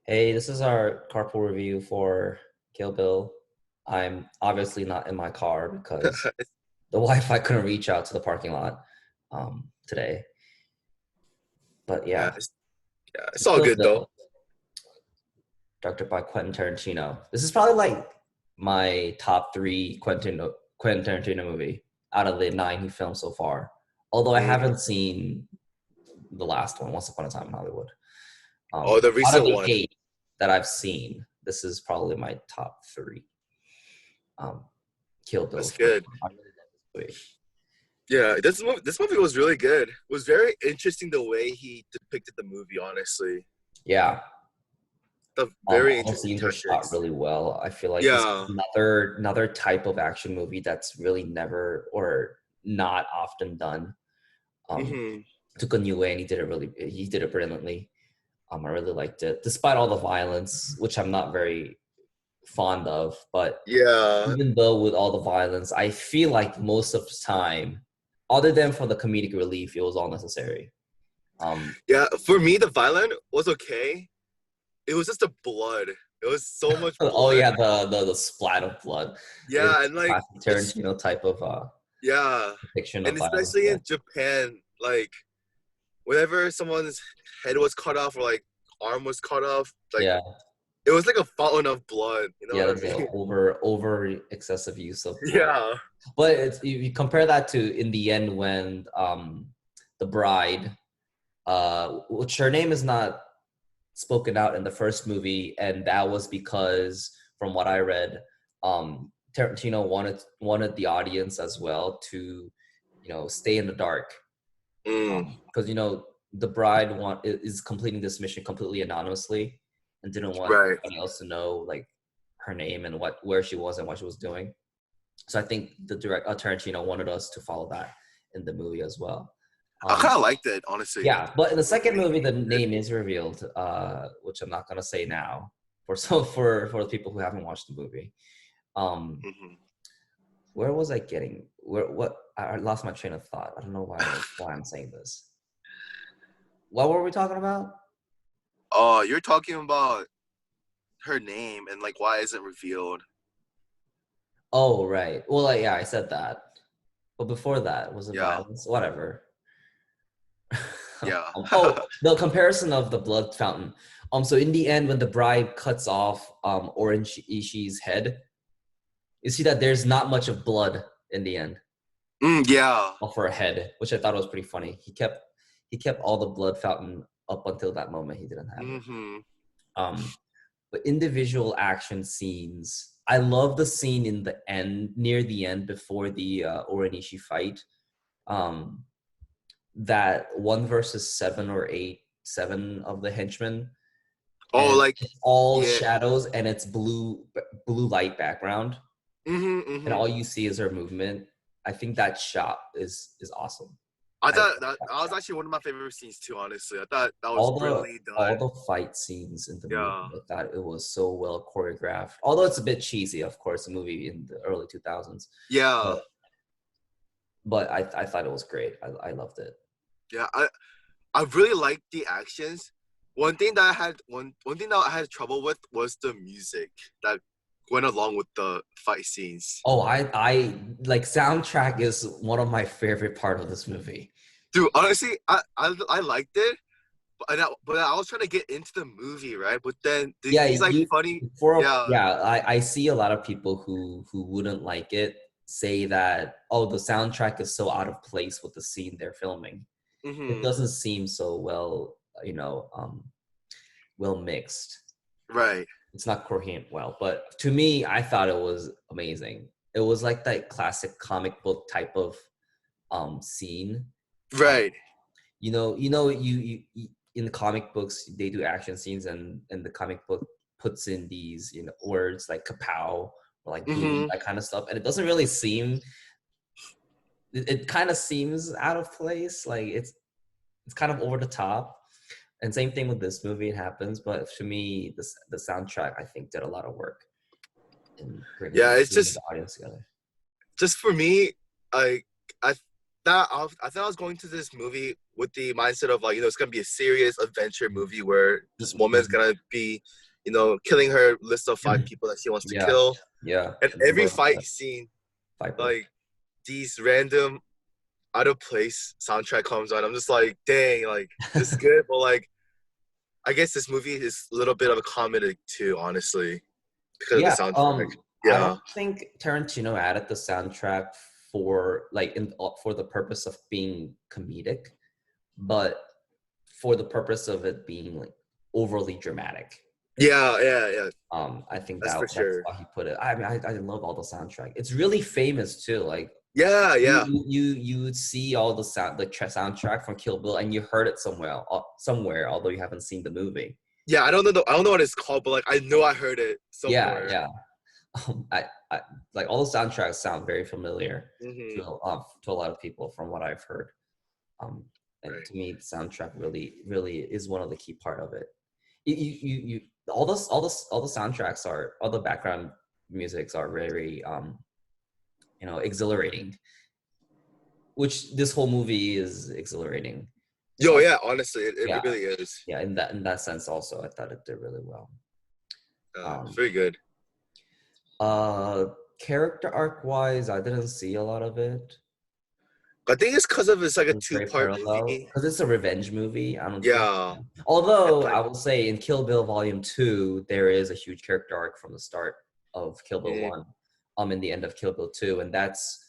Hey, this is our carpool review for Kill Bill. I'm obviously not in my car because the Wi-Fi couldn't reach out to the parking lot today. But Yeah, yeah, it's so all Kill good though. Bill, directed by Quentin Tarantino. This is probably like my top three Quentin Tarantino movie out of the nine he filmed so far. Although I Mm. haven't seen the last one, Once Upon a Time in Hollywood. Oh, the Out of recent the one. eight that I've seen, this is probably my top three. Um, Kill Bill That's is first good. one. I really love this movie. Yeah, this movie was really good. It was very interesting the way he depicted the movie. Honestly, Yeah, the very all the interesting scenes are shot tactics. really well. I feel like this is Yeah. another type of action movie that's really never or not often done. Um, Hmm. Took a new way and he did it brilliantly. I really liked it, despite all the violence, which I'm not very fond of. But Yeah. even though with all the violence, I feel like most of the time, other than for the comedic relief, it was all necessary. Um, Yeah. For me, the violent was okay. It was just the blood. It was so much oh blood. yeah, the splat of blood. It's Yeah, and like classic it's Tarantino type of yeah, depiction of and violence. especially Yeah, in Japan, like whenever someone's head was cut off or like arm was cut off, like yeah, it was like a fountain of blood. You know yeah. what I There's a mean? over excessive use of blood. Yeah. But it's if you compare that to in the end when the bride, which her name is not spoken out in the first movie, and that was because from what I read, Tarantino wanted the audience as well to, stay in the dark, Mm, because the bride is completing this mission completely anonymously and didn't want right. anybody else to know like her name and where she was and what she was doing. So I think the Tarantino wanted us to follow that in the movie as well. I Um, kind of liked it, honestly. yeah, but in the The second way movie, he the did it. name is revealed, which I'm not gonna say now for the people who haven't watched the movie. Um, Mhm. where was I getting? I lost my train of thought. I don't know why I'm saying this. What were we talking about? Oh, you're talking about her name and like why isn't revealed? Oh, right. Well, yeah, I said that. But before that, was it Yeah. violence? Whatever. Yeah. Oh, the comparison of the blood fountain. So in the end, when the bride cuts off Orange Ishii's head, you see that there's not much of blood in the end Yeah. for a head, which I thought was pretty funny. He kept all the blood fountain up until that moment. He didn't have it. Hmm. Um, but individual action scenes, I love the scene in the end, near the end, before the Oranishi fight. Um, that one versus seven of the henchmen, Oh, and like it's all yeah. shadows and it's blue light background, Hmm. and Hmm. all you see is her movement. I think that shot is awesome. I I love thought that that was shot. actually one of my favorite scenes too. Honestly, I thought that was all the brilliantly all done. the fight scenes in the movie, Yeah. I thought it was so well choreographed. Although it's a bit cheesy, of course, a movie in the early 2000s, Yeah. but I thought it was great. I loved it. Yeah. I really liked the actions. One thing that I had trouble with was the music that went along with the fight scenes. Oh, I like soundtrack is one of my favorite part of this movie. Dude, honestly, I liked it, but I was trying to get into the movie, right? But then Yeah, these like you funny, for yeah. yeah, I see a lot of people who wouldn't like it say that, oh, the soundtrack is so out of place with the scene they're filming. It Hmm. doesn't seem so well, well mixed. Right, It's not coherent well, but to me, I thought it was amazing. It was like that classic comic book type of scene. Um, right. in the comic books they do action scenes, and the comic book puts in these words like kapow or like boom, Hmm. that kind of stuff, and it doesn't really seem. It kind of seems out of place. Like it's kind of over the top. And same thing with this movie, it happens. But to me, the soundtrack I think did a lot of work in Yeah, it's bringing the just audience together. just for me. I I thought I was going to this movie with the mindset of like, it's gonna be a serious adventure movie where this woman's Mhm. gonna be, killing her list of 5 people that she wants to Yeah, kill. yeah. And every fight scene, Viper. like these random out of place soundtrack comes on. I'm just like, dang, like this is good, but like I guess this movie is a little bit of a comedy too, honestly, because of the Yeah, soundtrack. I don't Yeah. think Tarantino added the soundtrack for like for the purpose of being comedic, but for the purpose of it being like overly dramatic. Yeah, yeah, yeah. I think That's for that's sure. why he put it. I mean, I love all the soundtrack. It's really famous too. Like Yeah, yeah. you would see all the soundtrack from Kill Bill, and you heard it somewhere, although you haven't seen the movie. Yeah, I don't know what it's called, but like I know I heard it Yeah, somewhere. yeah. I like all the soundtracks sound very familiar Hmm. to a lot of people from what I've heard. Um, and Right. to me, the soundtrack really is one of the key part of it. You all the soundtracks are all the background musics are very exhilarating, which this whole movie is exhilarating. Yo, Um, yeah, honestly, it yeah, really is. yeah. In that sense, also, I thought it did really well. It's Um, very good. uh, Character arc wise, I didn't see a lot of it. I think it's because of it's like a It's very two-part parallel movie. because it's a revenge movie. I don't think. Yeah, and Although like, I will say in Kill Bill Volume 2, there is a huge character arc from the start of Kill Bill mm, 1, in the end of Kill Bill 2, and that's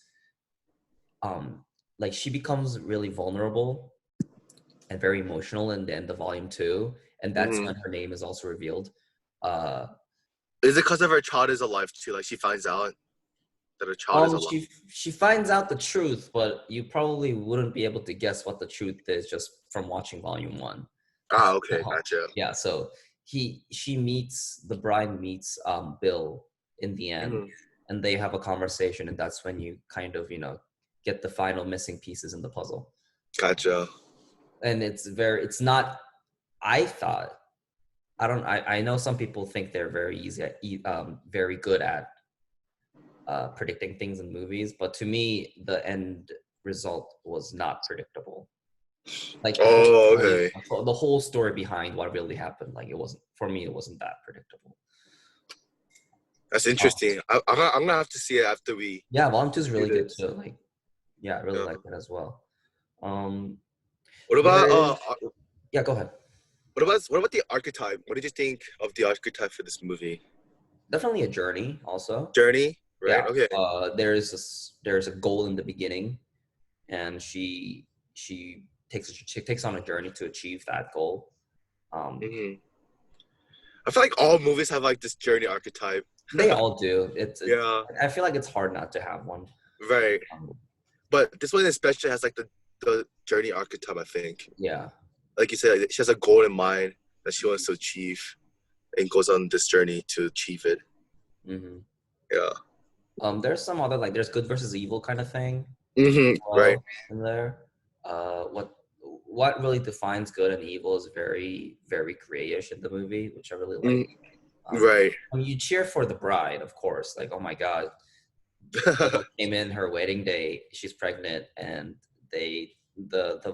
um like she becomes really vulnerable and very emotional in the end of Volume 2, and that's mhm. when her name is also revealed. Uh, Is it because of her child is alive too? Like she finds out that her child is alive. she finds out the truth, but you probably wouldn't be able to guess what the truth is just from watching Volume 1. Ah, okay, gotcha. Yeah, so the bride meets Bill in the end, Hmm. and they have a conversation, and that's when you kind of get the final missing pieces in the puzzle. Gotcha. And it's not. I thought I know some people think they're very easy at very good at predicting things in movies, but to me the end result was not predictable. Like Oh, okay. the whole story behind what really happened, like it wasn't for me. It wasn't that predictable. That's Um, interesting. I'm gonna have to see it after we yeah, Volume 2 is do really good this. too. Like, yeah, I really Yeah. like it as well. Um, What there about is Yeah, go ahead. what about the archetype? What did you think of the archetype for this movie? Definitely a journey. Also, Journey, right? yeah. Okay. There's a goal in the beginning, and she takes on a journey to achieve that goal. Um, Hmm. I feel like all movies have like this journey archetype. they all do. Yeah, I feel like it's hard not to have one. right. Um, But this one especially has like the journey archetype. I think, yeah. like you said, like, she has a goal in mind that she wants to achieve and goes on this journey to achieve it. Hmm. Yeah. There's some other like there's good versus evil kind of thing Right. well in there. What really defines good and evil is very very grayish in the movie, which I really like. Mm, Um, right. I mean, you cheer for the bride, of course. Like, oh my god, Bill came in her wedding day, she's pregnant, and the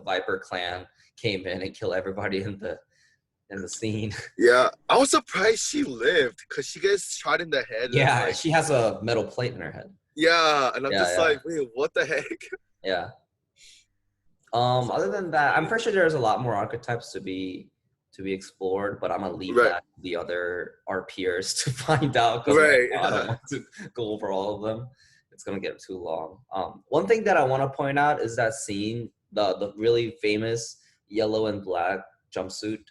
Viper clan came in and killed everybody in the scene. Yeah. I was surprised she lived because she gets shot in the head and Yeah, like, she has a metal plate in her head. yeah, and I'm Yeah, just yeah, like, wait, what the heck? yeah. Other than that, I'm pretty sure there's a lot more archetypes to be explored, but I'm gonna leave Right. that to the other our peers to find out because right Right. now I don't want to go over all of them. It's gonna get too long. One thing that I want to point out is that scene, the really famous yellow and black jumpsuit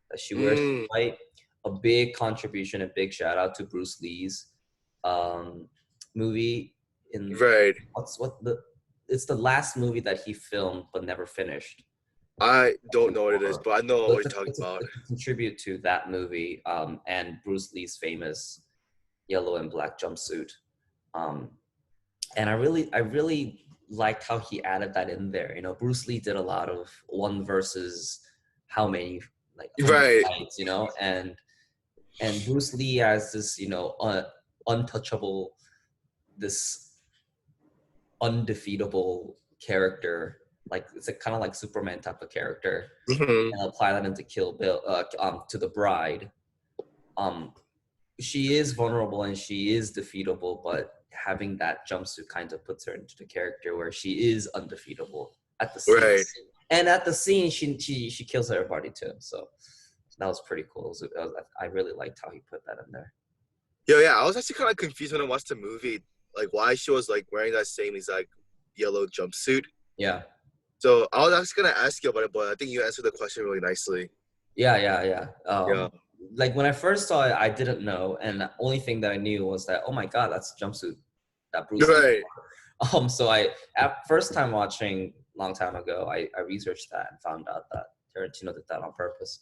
that she wears to Mm, fight. A big contribution, a big shout out to Bruce Lee's um, movie in right. what's what the it's the last movie that he filmed but never finished. I don't know what it is, but I know So what you're talking about. it's a contribute to that movie and Bruce Lee's famous yellow and black jumpsuit. Um, and I really liked how he added that in there. Bruce Lee did a lot of one versus how many Right. fights, and Bruce Lee as this, untouchable, this undefeatable character like it's a kind of like Superman type of character, Hmm. and apply that into Kill Bill to the bride. Um, she is vulnerable and she is defeatable, but having that jumpsuit kind of puts her into the character where she is undefeatable at the scene. Right. And at the scene, she kills everybody too. So that was pretty cool. I really liked how he put that in there. Yeah. I was actually kind of confused when I watched the movie, like why she was like wearing that same exact yellow jumpsuit. Yeah, So I was actually gonna ask you about it, but I think you answered the question really nicely. yeah. Yeah. Like when I first saw it, I didn't know, and the only thing that I knew was that, oh my god, that's a jumpsuit that Bruce Lee. Right. So I at first time watching long time ago, I researched that and found out that Tarantino did that on purpose.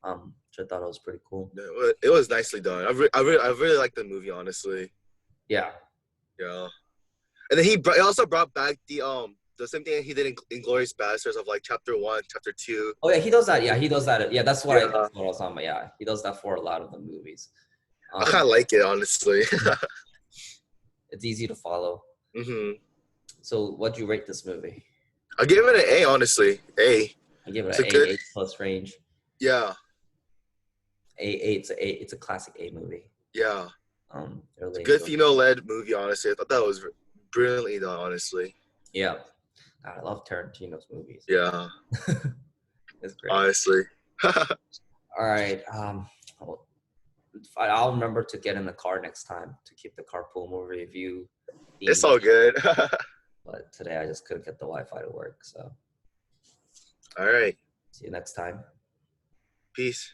Which I thought it was pretty cool. It was nicely done. I really like the movie, honestly. Yeah. Yeah. And then he also brought back the same thing he did in Inglorious Bastards of like chapter 1, chapter 2. Oh yeah, he does that. Yeah, he does that. Yeah, Yeah. that's what I was talking about. Yeah, he does that for a lot of the movies. I kind of like it, honestly. It's easy to follow. Hmm. So, what'd you rate this movie? I give it an A, honestly. A. I give it It's a an good. A plus range. Yeah. It's a classic A movie. Yeah. It's a Really good enjoyed. female-led movie, honestly. I thought that was brilliantly done, honestly. Yeah, God, I love Tarantino's movies. Yeah. It's great. Honestly. All right. I'll remember to get in the car next time to keep the carpool movie review It's theme. all good. But today I just couldn't get the Wi-Fi to work. So All right. see you next time. Peace.